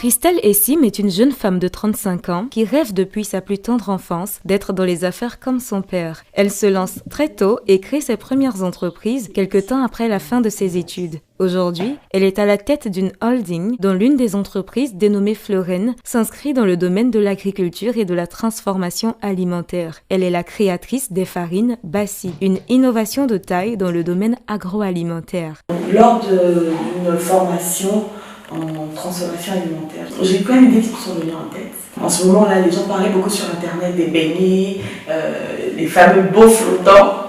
Christelle Essim est une jeune femme de 35 ans qui rêve depuis sa plus tendre enfance d'être dans les affaires comme son père. Elle se lance très tôt et crée ses premières entreprises quelque temps après la fin de ses études. Aujourd'hui, elle est à la tête d'une holding dont l'une des entreprises, dénommée Fleuren, s'inscrit dans le domaine de l'agriculture et de la transformation alimentaire. Elle est la créatrice des farines Bassi, une innovation de taille dans le domaine agroalimentaire. Lors d'une formation en transformation alimentaire, j'ai plein d'idées qui me sont venues en tête. En ce moment là, les gens parlaient beaucoup sur internet des beignets, les fameux beaux flottants.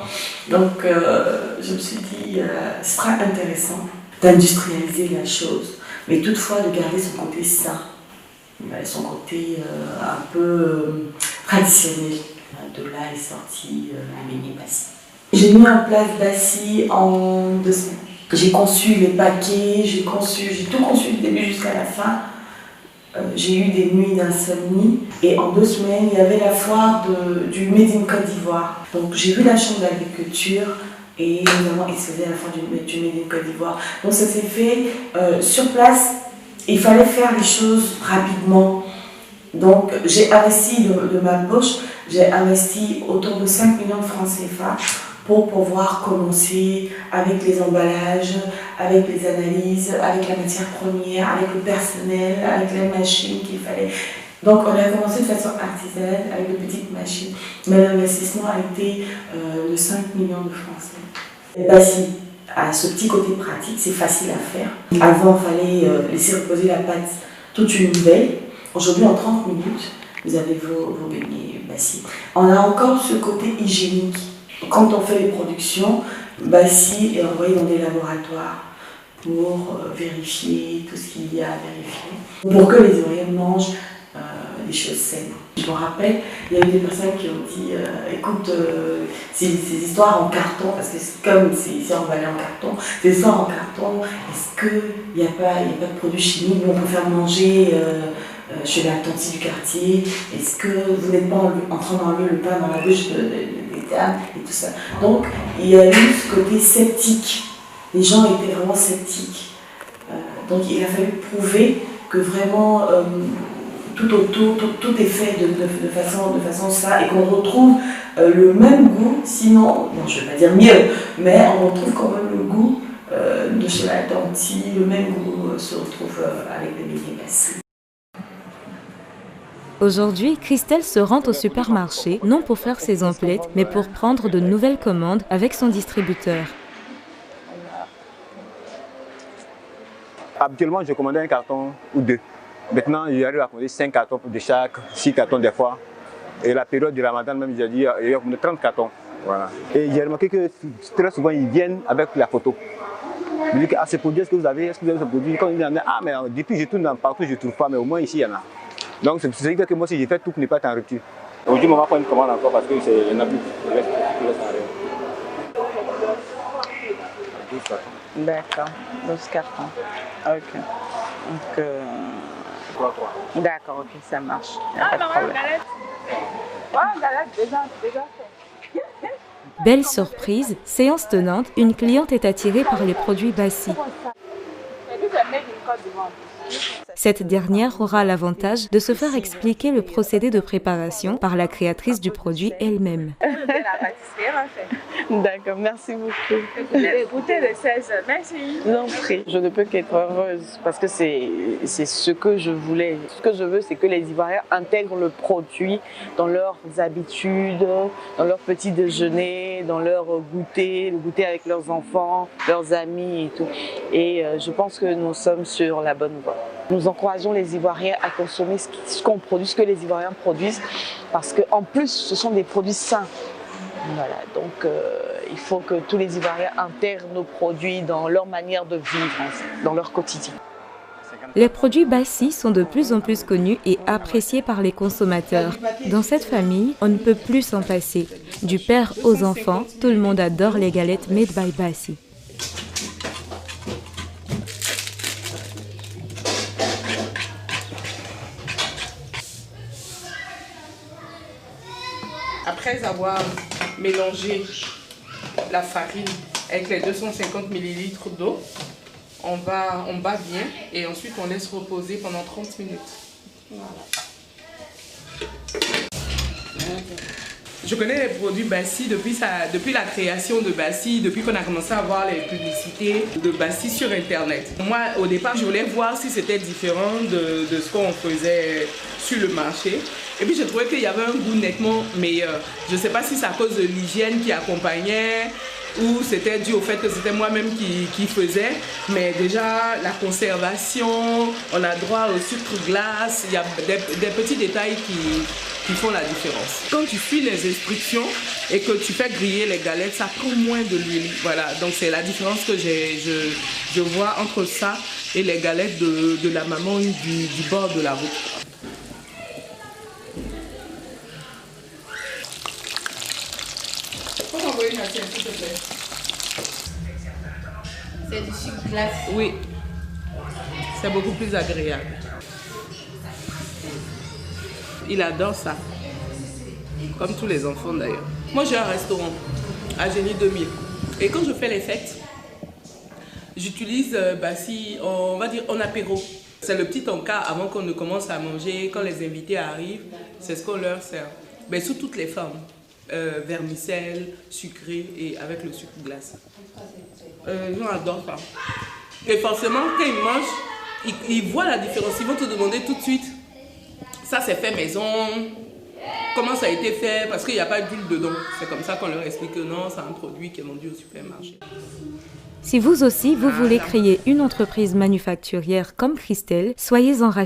Donc je me suis dit, ce sera intéressant d'industrialiser la chose, mais toutefois de garder son côté sain, son côté un peu traditionnel. De là est sorti le beignet Bassi. J'ai mis en place Bassi en 2 semaines. J'ai conçu les paquets, j'ai tout conçu du début jusqu'à la fin. J'ai eu des nuits d'insomnie et en 2 semaines, il y avait la foire du Made in Côte d'Ivoire. Donc j'ai vu la chambre d'agriculture et nous avons exposé la foire du Made in Côte d'Ivoire. Donc ça s'est fait sur place. Il fallait faire les choses rapidement. Donc j'ai investi de ma poche, j'ai investi autour de 5 millions de francs CFA pour pouvoir commencer avec les emballages, avec les analyses, avec la matière première, avec le personnel, avec les machines qu'il fallait. Donc on a commencé de façon artisanale avec de petites machines, mais l'investissement a été de 5 millions de francs CFA. Et Bassi a ce petit côté pratique, c'est facile à faire. Avant, il fallait laisser reposer la pâte toute une veille. Aujourd'hui, en 30 minutes, vous avez vos beignets Bassi. On a encore ce côté hygiénique. Quand on fait les productions, Bassi est envoyé dans des laboratoires pour vérifier tout ce qu'il y a à vérifier, pour que les Ivoiriens mangent des choses saines. Je me rappelle, il y a eu des personnes qui ont dit écoute, ces histoires en carton, parce que comme c'est emballé en carton, ces histoires en carton, est-ce qu'il n'y a pas de produits chimiques qu'on peut faire manger chez la tante du quartier? Est-ce que vous n'êtes pas en train d'enlever le pain dans la bouche des dames et tout ça? Donc il y a eu ce côté sceptique. Les gens étaient vraiment sceptiques. Donc il a fallu prouver que vraiment tout autour, tout est fait de façon ça et qu'on retrouve le même goût, sinon, bon, je ne vais pas dire mieux, mais on retrouve quand même le goût de chez la tante, le même goût se retrouve avec les beignets Bassi. Aujourd'hui, Christelle se rend au supermarché, non pour faire ses emplettes, mais pour prendre de nouvelles commandes avec son distributeur. Habituellement, je commandais un carton ou 2. Maintenant, j'arrive à commander 5 cartons de chaque, 6 cartons des fois. Et la période de Ramadan, même, j'ai dit, il y a 30 cartons. Voilà. Et j'ai remarqué que très souvent, ils viennent avec la photo. Ils disent, ah, ce produit, est-ce que vous avez ce produit? Quand ils disent, ah, mais depuis, je tourne partout, je ne trouve pas, mais au moins ici, il y en a. Donc, c'est ce qui fait que moi, si j'ai fait tout pour ne pas être en rupture. Aujourd'hui, on va prendre une commande encore parce qu'il y en a plus. D'accord, 12 cartons. Ok. Donc, d'accord, ok, ça marche. Pas de problème. Galette déjà fait. Belle surprise, séance tenante, une cliente est attirée par les produits Bassi. Cette dernière aura l'avantage de se faire expliquer le procédé de préparation par la créatrice du produit elle-même. D'accord, merci beaucoup. Goûter le 16, merci. Non, je ne peux qu'être heureuse parce que c'est ce que je voulais. Ce que je veux, c'est que les Ivoiriens intègrent le produit dans leurs habitudes, dans leur petit déjeuner, dans leur goûter, le goûter avec leurs enfants, leurs amis et tout. Et je pense que nous sommes sur la bonne voie. Nous encourageons les Ivoiriens à consommer ce qu'on produit, ce que les Ivoiriens produisent, parce qu'en plus, ce sont des produits sains. Voilà, donc il faut que tous les Ivoiriens intègrent nos produits dans leur manière de vivre, dans leur quotidien. Les produits Bassi sont de plus en plus connus et appréciés par les consommateurs. Dans cette famille, on ne peut plus s'en passer. Du père aux enfants, tout le monde adore les galettes made by Bassi. Après avoir mélangé la farine avec les 250 ml d'eau, on bat bien et ensuite on laisse reposer pendant 30 minutes. Voilà. Je connais les produits Bassi depuis la création de Bassi, depuis qu'on a commencé à voir les publicités de Bassi sur Internet. Moi, au départ, je voulais voir si c'était différent de ce qu'on faisait sur le marché. Et puis, je trouvais qu'il y avait un goût nettement meilleur. Je ne sais pas si c'est à cause de l'hygiène qui accompagnait ou c'était dû au fait que c'était moi-même qui faisais. Mais déjà, la conservation, on a droit au sucre glace, il y a des petits détails qui font la différence. Quand tu suis les instructions et que tu fais griller les galettes, ça prend moins de l'huile. Voilà, donc c'est la différence que je vois entre ça et les galettes de la maman du bord de la route. Faut m'envoyer une assiette, s'il te plaît. C'est du sucre glace. Oui, c'est beaucoup plus agréable. Il adore ça, comme tous les enfants d'ailleurs. Moi j'ai un restaurant à Génie 2000 et quand je fais les fêtes, j'utilise Bassi, on va dire en apéro. C'est le petit encas avant qu'on ne commence à manger, quand les invités arrivent, c'est ce qu'on leur sert. Mais sous toutes les formes, vermicelle, sucré et avec le sucre glace. Ils adorent ça. Et forcément quand ils mangent, ils voient la différence, ils vont te demander tout de suite. Ça c'est fait maison, comment ça a été fait, parce qu'il n'y a pas d'huile dedans. C'est comme ça qu'on leur explique que non, c'est un produit qui est vendu au supermarché. Si vous aussi, vous voulez créer une entreprise manufacturière comme Christelle, soyez enracinés.